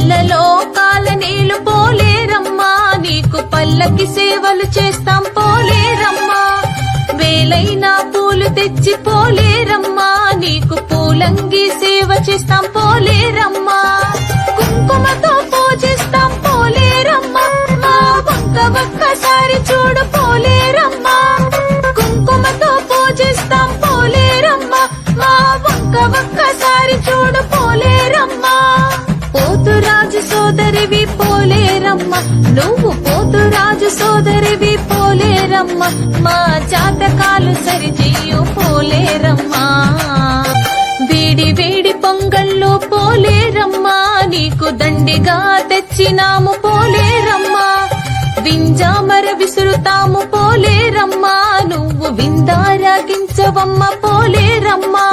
పల్లెలో కాలనీలు పోలేరమ్మా, నీకు పల్లకి సేవలు చేస్తాం పోలేరమ్మా. వేలైన పూలు తెచ్చి పోలేరమ్మా, నీకు పూలంగి సేవ చేస్తాం పోలేరమ్మా. కుంకుమతో పూజిస్తాం పోలేరమ్మా, మా వంక ఒక్కసారి చూడు పోలేరమ్మా. కుంకుమతో పూజిస్తాం పోలేరమ్మా, మా వంక ఒక్కసారి చూడు పోలేరమ్మా. పోతురాజు సోదరివి పోలేరమ్మా, నువ్వు పోతురాజు సోదరివి పోలేరమ్మా. మా జాతకాలు సరిచెయ్యు పోలేరమ్మా. వేడి వేడి పొంగళ్ళు పోలేరమ్మా, నీకు దండిగా తెచ్చినాము పోలేరమ్మా. వింజామర విసురుతాము పోలేరమ్మా, నువ్వు విందారాగించవమ్మ పోలేరమ్మా.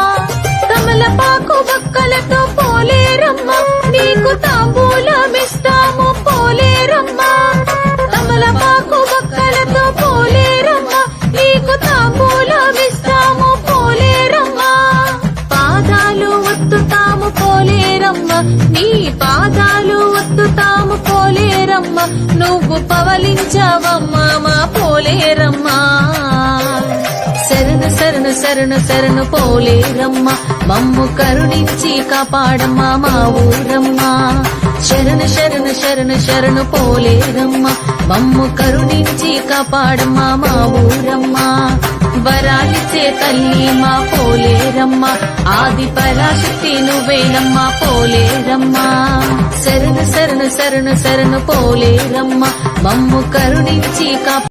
తమలపాకు బక్కలతో పోలేరమ్మా, నీకు తాంబూలమిస్తాము పోలేరమ్మా. తమలపాకు బక్కలతో పోలేరమ్మా, నీకు తాంబూలమిస్తాము పోలేరమ్మా. పాదాలు ఒత్తుతాము పోలేరమ్మా, నీ పాదాలు ఒత్తుతాము పోలేరమ్మా. నువ్వు పవలించావమ్మా మా పోలేరమ్మా. శరణు శరణు శరణు శరణు పోలేరమ్మా, మమ్ము కరుణించి కాపాడమ్మా మా ఊరమ్మా. శరణు శరణు శరణు శరణు పోలేరమ్మా, మమ్ము కరుణించి కాపాడమ్మా మా ఊరమ్మా. వరాలిచ్చే తల్లి మా పోలేరమ్మా, ఆది పరాశక్తి నువ్వేనమ్మా పోలేరమ్మా. శరణు శరణు శరణు శరణు పోలేరమ్మా, మమ్ము కరుణించి